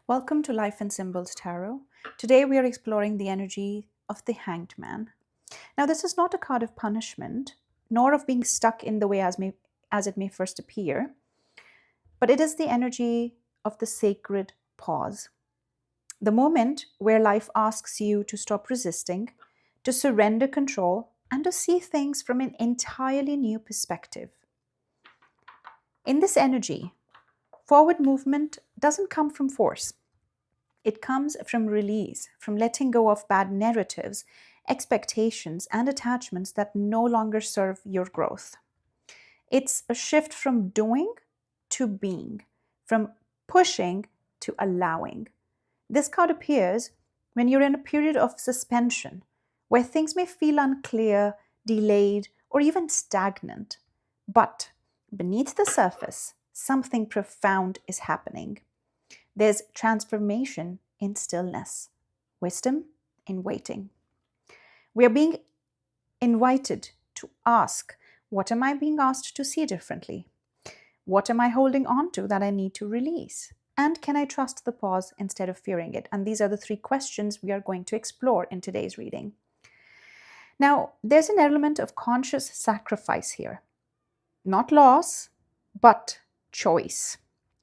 Welcome to Life in Symbols Tarot. Today we are exploring the energy of the Hanged Man. Now, this is not a card of punishment, nor of being stuck in the way as it may first appear, but it is the energy of the sacred pause. The moment where life asks you to stop resisting, to surrender control, and to see things from an entirely new perspective. In this energy, forward movement doesn't come from force. It comes from release, from letting go of bad narratives, expectations, and attachments that no longer serve your growth. It's a shift from doing to being, from pushing to allowing. This card appears when you're in a period of suspension, where things may feel unclear, delayed, or even stagnant. But beneath the surface, something profound is happening. There's transformation in stillness, wisdom in waiting. We are being invited to ask, what am I being asked to see differently? What am I holding on to that I need to release? And can I trust the pause instead of fearing it? And these are the three questions we are going to explore in today's reading. Now, there's an element of conscious sacrifice here. Not loss, but choice.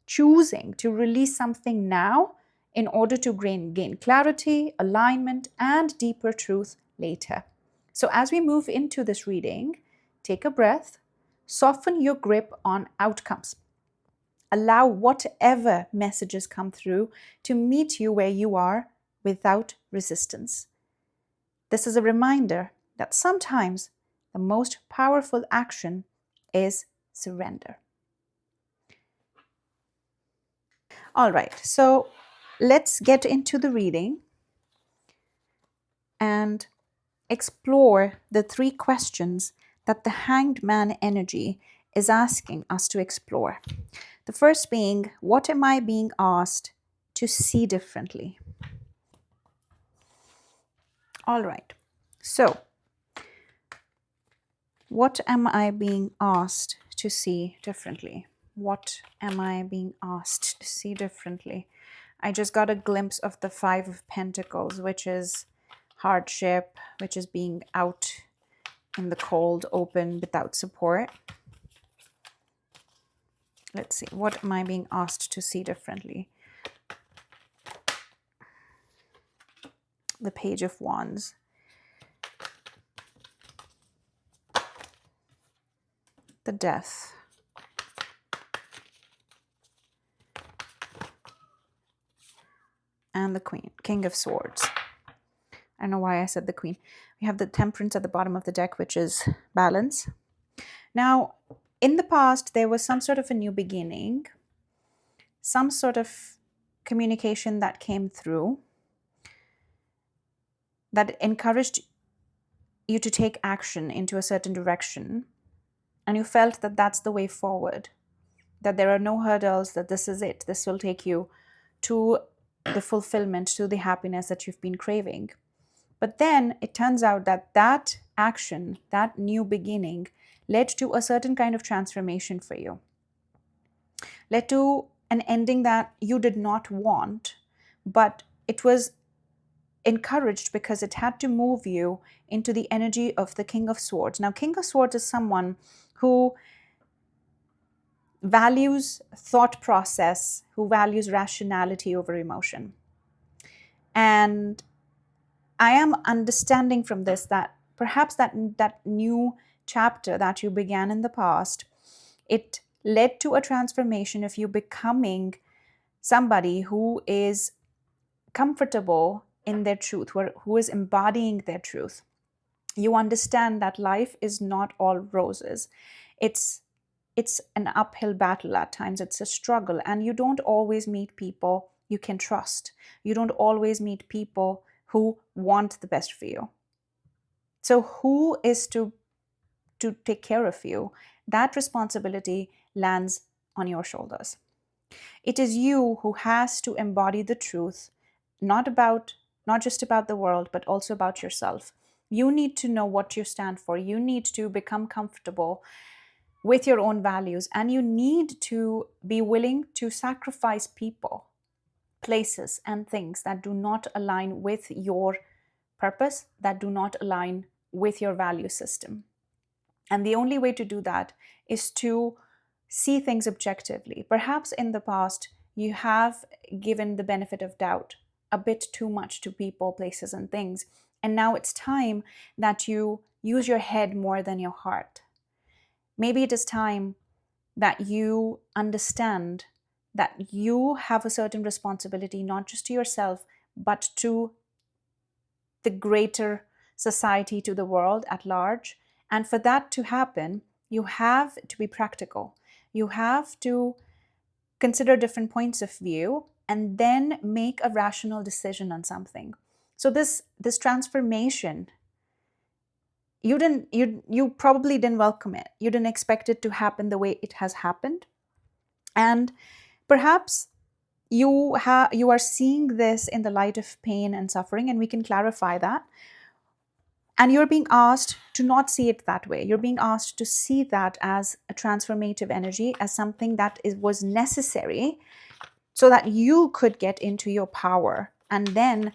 Choosing to release something now in order to gain clarity, alignment, and deeper truth later. So, as we move into this reading, take a breath, soften your grip on outcomes. Allow whatever messages come through to meet you where you are without resistance. This is a reminder that sometimes the most powerful action is surrender. All right, so let's get into the reading and explore the three questions that the Hanged Man energy is asking us to explore. The first being, what am I being asked to see differently? All right, so what am I being asked to see differently? What am I being asked to see differently? I just got a glimpse of the Five of Pentacles, which is hardship, which is being out in the cold, open, without support. Let's see, what am I being asked to see differently? The Page of Wands. The Death. And the Queen, King of Swords. I don't know why I said the Queen. We have the Temperance at the bottom of the deck, which is balance. Now, in the past, there was some sort of a new beginning, some sort of communication that came through that encouraged you to take action into a certain direction. And you felt that that's the way forward, that there are no hurdles, that this is it. This will take you to the fulfillment, to the happiness that you've been craving. But then it turns out that that action, that new beginning, led to a certain kind of transformation for you. Led to an ending that you did not want, but it was encouraged because it had to move you into the energy of the King of Swords. Now, King of Swords is someone who values thought process, who values rationality over emotion. And I am understanding from this that perhaps that new chapter that you began in the past, it led to a transformation of you becoming somebody who is comfortable in their truth, who is embodying their truth. You understand that life is not all roses. It's an uphill battle at times. It's a struggle, and you don't always meet people you can trust. You don't always meet people who want the best for you. So who is to take care of you? That responsibility lands on your shoulders. It is you who has to embody the truth, not just about the world, but also about yourself. You need to know what you stand for. You need to become comfortable with your own values, and you need to be willing to sacrifice people, places and things that do not align with your purpose, that do not align with your value system. And the only way to do that is to see things objectively. Perhaps in the past, you have given the benefit of doubt a bit too much to people, places, and things. And now it's time that you use your head more than your heart. Maybe it is time that you understand that you have a certain responsibility, not just to yourself, but to the greater society, to the world at large. And for that to happen, you have to be practical. You have to consider different points of view and then make a rational decision on something. So this transformation, you probably didn't welcome it. You didn't expect it to happen the way it has happened. And perhaps you are seeing this in the light of pain and suffering, and we can clarify that. And you're being asked to not see it that way. You're being asked to see that as a transformative energy, as something that was necessary so that you could get into your power and then,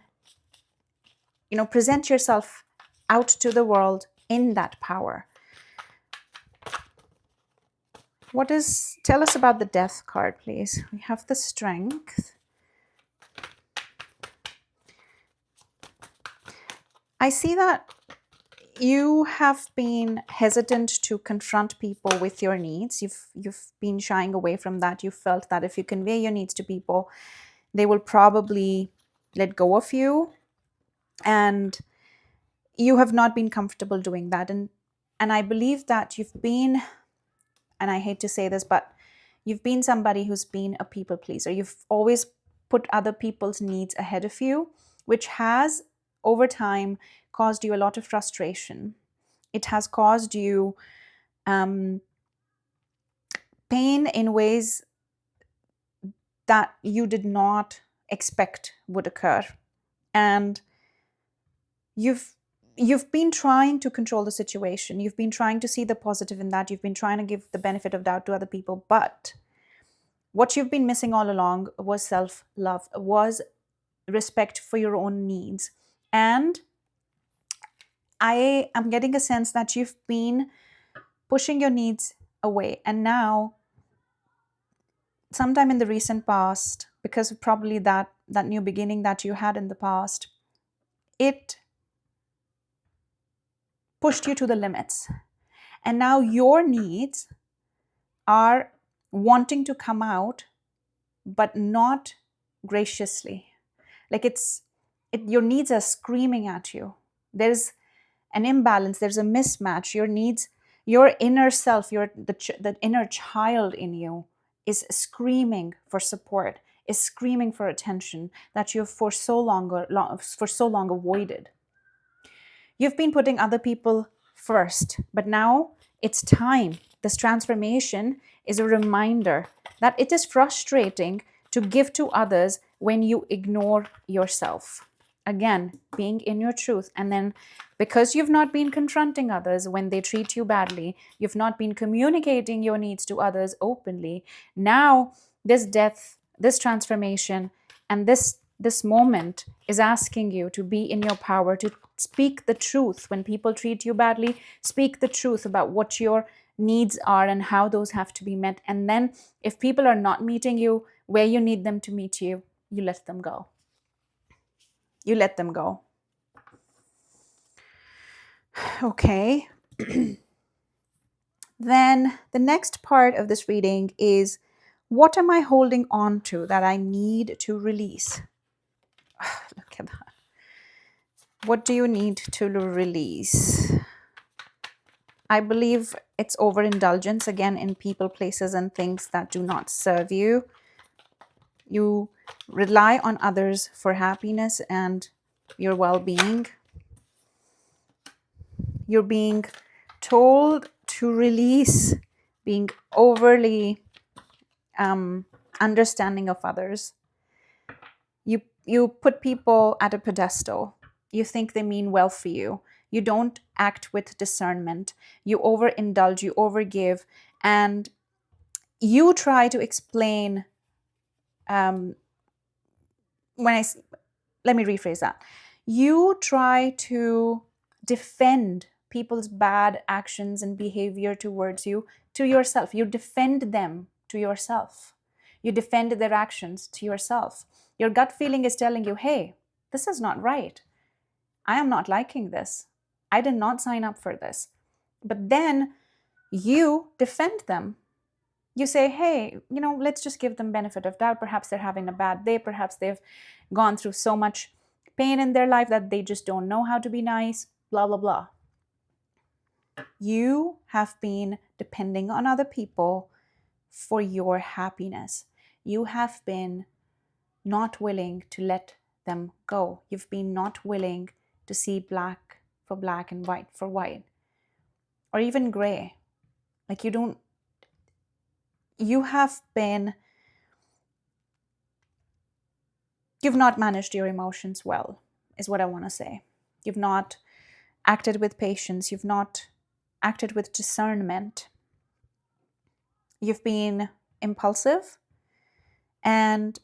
present yourself out to the world in that power. Tell us about the Death card, please. We have the Strength. I see that you have been hesitant to confront people with your needs. You've been shying away from that. You felt that if you convey your needs to people, they will probably let go of you. And you have not been comfortable doing that. And I believe that you've been, and I hate to say this, but you've been somebody who's been a people pleaser. You've always put other people's needs ahead of you, which has, over time, caused you a lot of frustration. It has caused you pain in ways that you did not expect would occur. And you've been trying to control the situation. You've been trying to see the positive in that. You've been trying to give the benefit of doubt to other people. But what you've been missing all along was self-love, was respect for your own needs. And I am getting a sense that you've been pushing your needs away. And now, sometime in the recent past, because of probably that new beginning that you had in the past, it pushed you to the limits. And now your needs are wanting to come out, but not graciously. Like your needs are screaming at you. There's an imbalance, there's a mismatch. Your needs, your inner self, the inner child in you is screaming for support, is screaming for attention that you've for so long avoided. You've been putting other people first, but now it's time. This transformation is a reminder that it is frustrating to give to others when you ignore yourself. Again, being in your truth. And then because you've not been confronting others when they treat you badly, you've not been communicating your needs to others openly, now this death, this transformation, and this moment is asking you to be in your power, to speak the truth. When people treat you badly, speak the truth about what your needs are and how those have to be met. And then if people are not meeting you where you need them to meet you, you let them go. You let them go. Okay. Then the next part of this reading is, what am I holding on to that I need to release? Look at that. What do you need to release? I believe it's overindulgence, again, in people, places, and things that do not serve you. You rely on others for happiness and your well-being. You're being told to release being overly understanding of others. You put people at a pedestal. You think they mean well for you. You don't act with discernment. You overindulge, you overgive, and you try to explain when I let me rephrase that. You try to defend people's bad actions and behavior towards you to yourself. You defend them to yourself. You defend their actions to yourself. Your gut feeling is telling you, hey, this is not right. I am not liking this. I did not sign up for this. But then you defend them. You say, hey, let's just give them benefit of doubt. Perhaps they're having a bad day. Perhaps they've gone through so much pain in their life that they just don't know how to be nice, blah, blah, blah. You have been depending on other people for your happiness. You have been not willing to let them go. You've been not willing to see black for black and white for white, or even gray. Like you've not managed your emotions well, is what I want to say. You've not acted with patience. You've not acted with discernment. You've been impulsive, and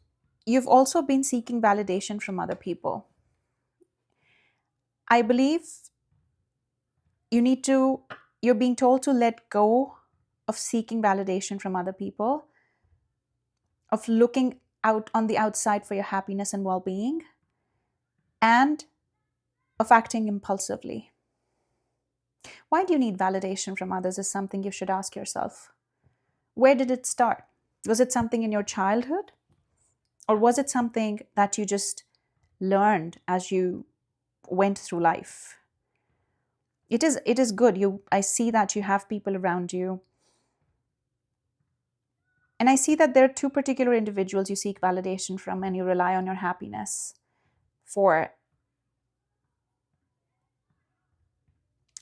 you've also been seeking validation from other people. I believe you're being told to let go of seeking validation from other people, of looking out on the outside for your happiness and well-being, and of acting impulsively. Why do you need validation from others is something you should ask yourself. Where did it start? Was it something in your childhood? Or was it something that you just learned as you went through life? It is good. I see that you have people around you. And I see that there are two particular individuals you seek validation from and you rely on your happiness for.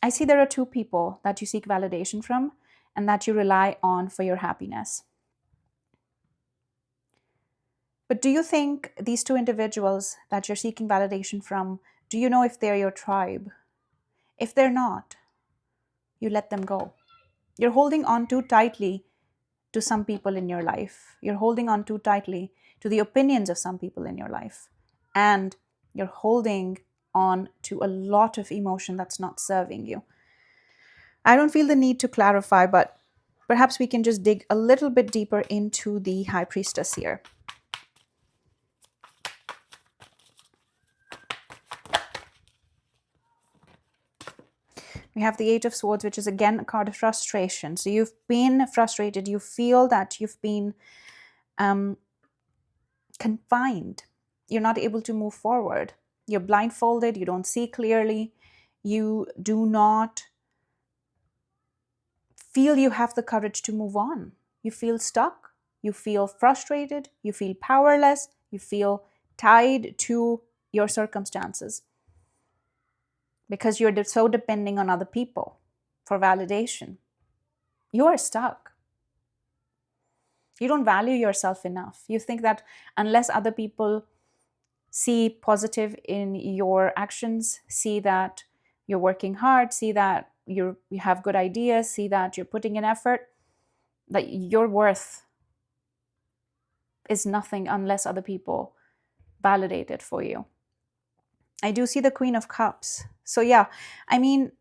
I see there are two people that you seek validation from and that you rely on for your happiness. But do you think these two individuals that you're seeking validation from, do you know if they're your tribe? If they're not, you let them go. You're holding on too tightly to some people in your life. You're holding on too tightly to the opinions of some people in your life. And you're holding on to a lot of emotion that's not serving you. I don't feel the need to clarify, but perhaps we can just dig a little bit deeper into the High Priestess here. We have the Eight of Swords, which is again a card of frustration. So you've been frustrated. You feel that you've been confined. You're not able to move forward. You're blindfolded. You don't see clearly. You do not feel you have the courage to move on. You feel stuck. You feel frustrated. You feel powerless. You feel tied to your circumstances because you're so depending on other people for validation. You are stuck. You don't value yourself enough. You think that unless other people see positive in your actions, see that you're working hard, see that you have good ideas, see that you're putting in effort, that your worth is nothing unless other people validate it for you. I do see the Queen of Cups. So yeah, I mean,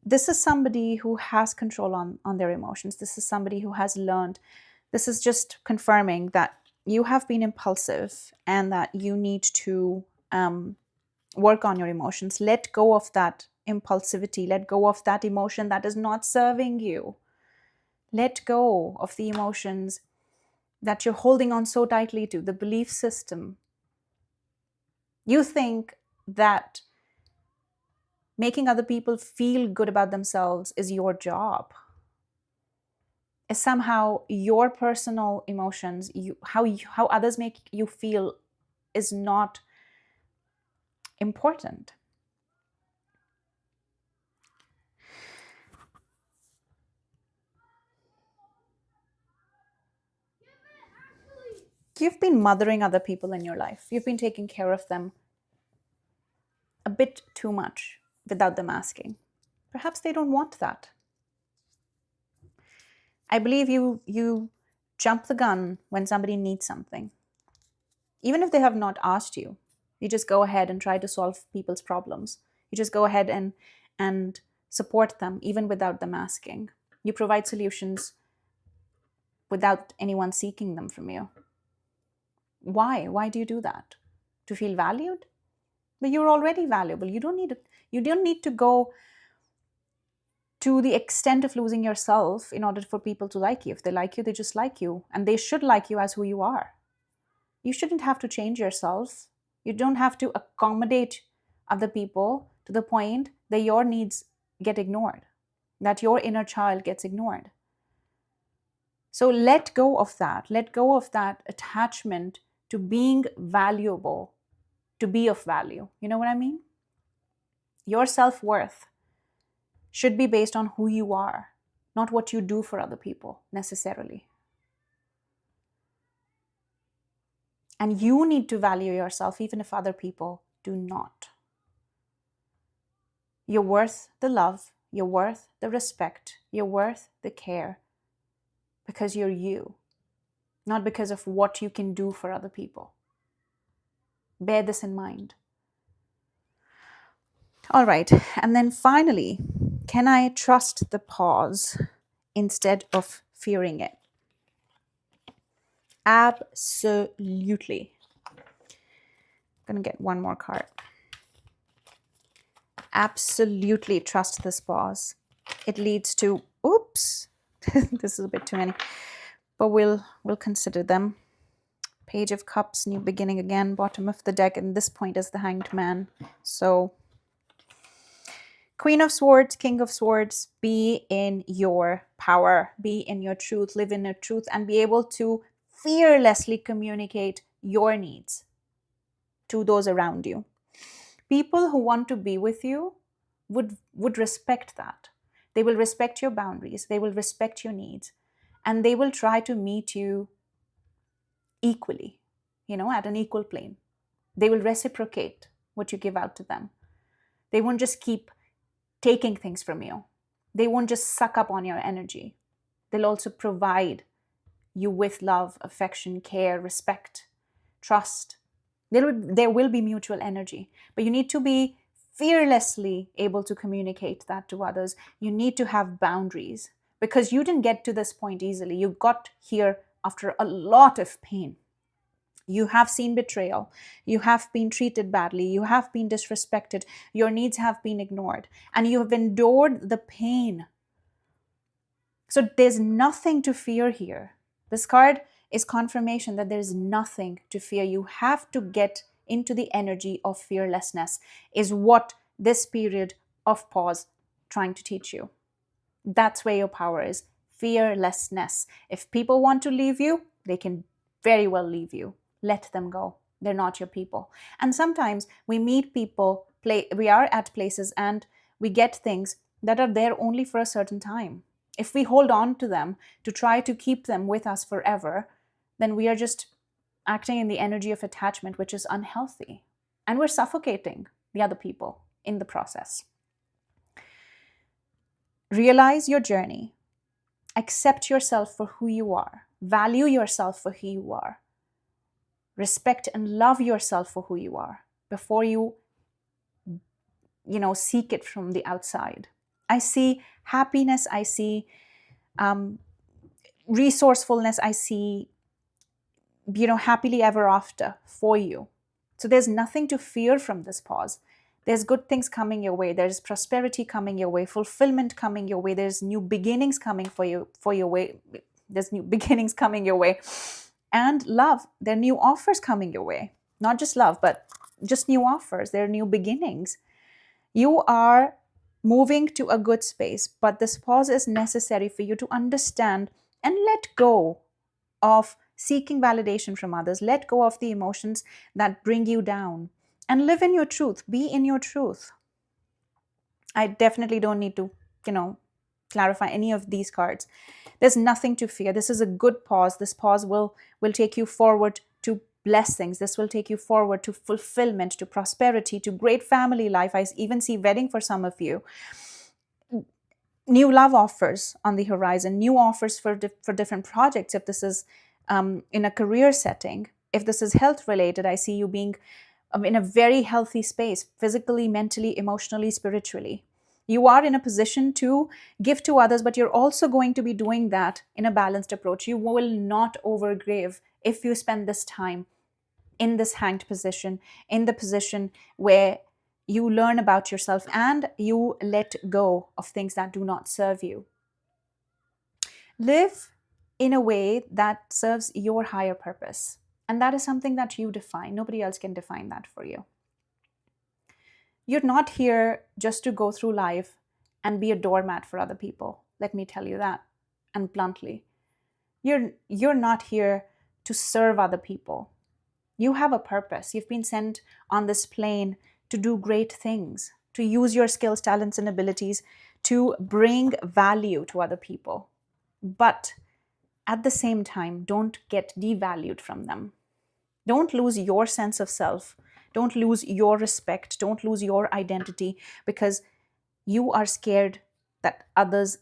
this is somebody who has control on their emotions. This is somebody who has learned. This is just confirming that you have been impulsive and that you need to work on your emotions. Let go of that impulsivity. Let go of that emotion that is not serving you. Let go of the emotions that you're holding on so tightly to, the belief system. You think that making other people feel good about themselves is your job. Is somehow your personal emotions, how others make you feel is not important. You've been mothering other people in your life. You've been taking care of them a bit too much without them asking. Perhaps they don't want that. I believe you jump the gun when somebody needs something. even if they have not asked you. You just go ahead and try to solve people's problems. You just go ahead and support them even without them asking. You provide solutions without anyone seeking them from you. Why do you do that? To feel valued? But you're already valuable. You don't need to go to the extent of losing yourself in order for people to like you. If they like you, they just like you, and they should like you as who you are. You shouldn't have to change yourself. You don't have to accommodate other people to the point that your needs get ignored, that your inner child gets ignored. So let go of that. Let go of that attachment to being valuable, to be of value. You know what I mean? Your self-worth should be based on who you are, not what you do for other people necessarily. And you need to value yourself even if other people do not. You're worth the love, you're worth the respect, you're worth the care because you're you, not because of what you can do for other people. Bear this in mind. All right, and then finally, can I trust the pause instead of fearing it? Absolutely. I'm going to get one more card. Absolutely trust this pause. It leads to, oops, this is a bit too many, but we'll consider them. Page of Cups, new beginning again, bottom of the deck, and this point is the Hanged Man. So Queen of Swords, King of Swords, be in your power, be in your truth, live in your truth, and be able to fearlessly communicate your needs to those around you. People who want to be with you would respect that. They will respect your boundaries, they will respect your needs, and they will try to meet you equally, at an equal plane. They will reciprocate what you give out to them. They won't just keep taking things from you. They won't just suck up on your energy. They'll also provide you with love, affection, care, respect, trust. There will be mutual energy, but you need to be fearlessly able to communicate that to others. You need to have boundaries because you didn't get to this point easily. You got here after a lot of pain. You have seen betrayal. You have been treated badly. You have been disrespected. Your needs have been ignored, and you have endured the pain. So there's nothing to fear here. This card is confirmation that there's nothing to fear. You have to get into the energy of fearlessness, is what this period of pause trying to teach you. That's where your power is. Fearlessness. If people want to leave you, they can very well leave you. Let them go. They're not your people. And sometimes we meet people, we are at places and we get things that are there only for a certain time. If we hold on to them to try to keep them with us forever, then we are just acting in the energy of attachment, which is unhealthy. And we're suffocating the other people in the process. Realize your journey. Accept yourself for who you are. Value yourself for who you are. Respect and love yourself for who you are before you seek it from the outside. I see happiness, I see resourcefulness, I see happily ever after for you. So there's nothing to fear from this pause. There's good things coming your way. There's prosperity coming your way, fulfillment coming your way. There's new beginnings coming for your way. There's new beginnings coming your way. And love, there are new offers coming your way. Not just love, but just new offers. There are new beginnings. You are moving to a good space, but this pause is necessary for you to understand and let go of seeking validation from others. Let go of the emotions that bring you down and live in your truth. Be in your truth. I definitely don't need to, clarify any of these cards. There's nothing to fear. This is a good pause. This pause will take you forward to blessings. This will take you forward to fulfillment, to prosperity, to great family life. I even see wedding for some of you. New love offers on the horizon, new offers for different projects. If this is in a career setting, if this is health related, I see you being in a very healthy space, physically, mentally, emotionally, spiritually. You are in a position to give to others, but you're also going to be doing that in a balanced approach. You will not overgive if you spend this time in this hanged position, in the position where you learn about yourself and you let go of things that do not serve you. Live in a way that serves your higher purpose. And that is something that you define. Nobody else can define that for you. You're not here just to go through life and be a doormat for other people. Let me tell you that, and bluntly. You're not here to serve other people. You have a purpose. You've been sent on this plane to do great things, to use your skills, talents, and abilities to bring value to other people. But at the same time, don't get devalued from them. Don't lose your sense of self. Don't lose your respect. Don't lose your identity because you are scared that others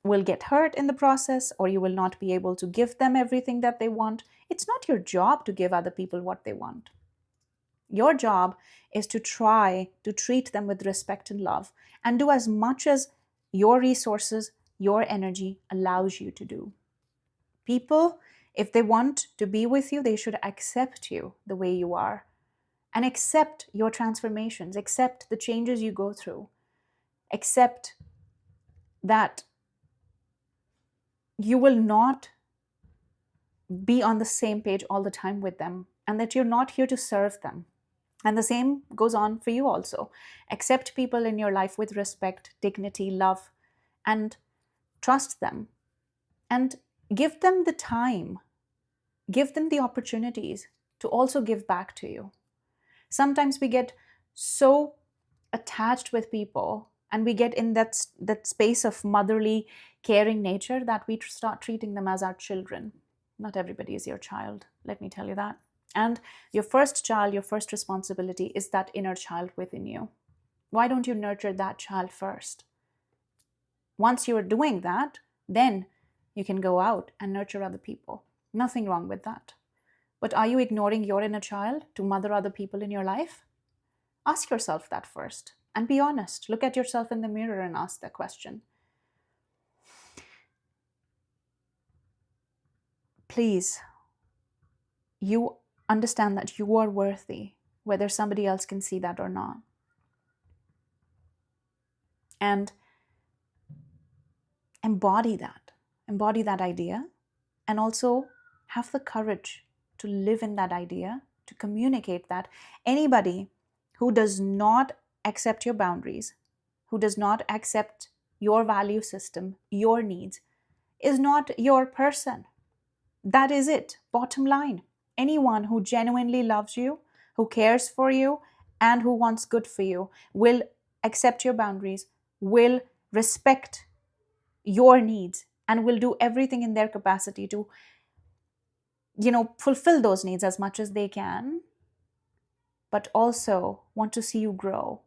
will get hurt in the process or you will not be able to give them everything that they want. It's not your job to give other people what they want. Your job is to try to treat them with respect and love and do as much as your resources, your energy allows you to do. People, if they want to be with you, they should accept you the way you are and accept your transformations, accept the changes you go through, accept that you will not be on the same page all the time with them and that you're not here to serve them. And the same goes on for you also. Accept people in your life with respect, dignity, love, and trust them. And give them the time, give them the opportunities to also give back to you. Sometimes we get so attached with people and we get in that space of motherly, caring nature that we start treating them as our children. Not everybody is your child, let me tell you that. And your first child, your first responsibility is that inner child within you. Why don't you nurture that child first? Once you're doing that, then you can go out and nurture other people. Nothing wrong with that. But are you ignoring your inner child to mother other people in your life? Ask yourself that first and be honest. Look at yourself in the mirror and ask that question. Please, you understand that you are worthy, whether somebody else can see that or not. And embody that idea, and also have the courage to live in that idea, to communicate that. Anybody who does not accept your boundaries, who does not accept your value system, your needs, is not your person. That is it. Bottom line. Anyone who genuinely loves you, who cares for you, and who wants good for you will accept your boundaries, will respect your needs, and will do everything in their capacity to, fulfill those needs as much as they can, but also want to see you grow.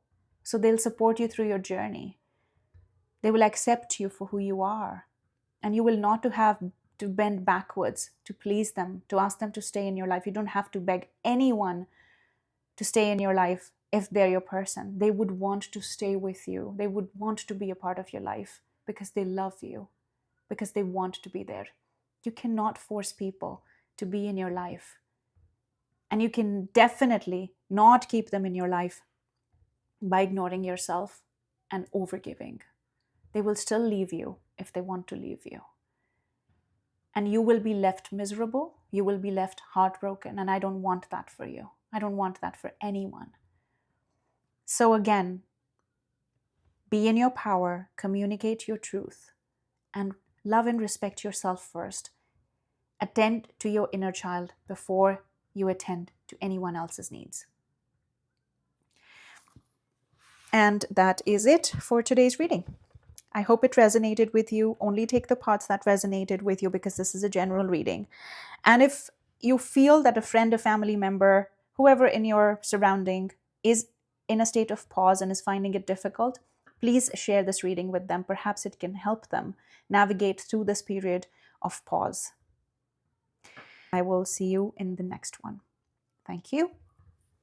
So they'll support you through your journey. They will accept you for who you are. And you will not have to bend backwards to please them, to ask them to stay in your life. You don't have to beg anyone to stay in your life if they're your person. They would want to stay with you. They would want to be a part of your life because they love you, because they want to be there. You cannot force people to be in your life. And you can definitely not keep them in your life by ignoring yourself and overgiving. They will still leave you if they want to leave you. And you will be left miserable. You will be left heartbroken. And I don't want that for you. I don't want that for anyone. So again, be in your power, communicate your truth, and love and respect yourself first. Attend to your inner child before you attend to anyone else's needs. And that is it for today's reading. I hope it resonated with you. Only take the parts that resonated with you because this is a general reading. And if you feel that a friend, a family member, whoever in your surrounding is in a state of pause and is finding it difficult, please share this reading with them. Perhaps it can help them navigate through this period of pause. I will see you in the next one. Thank you.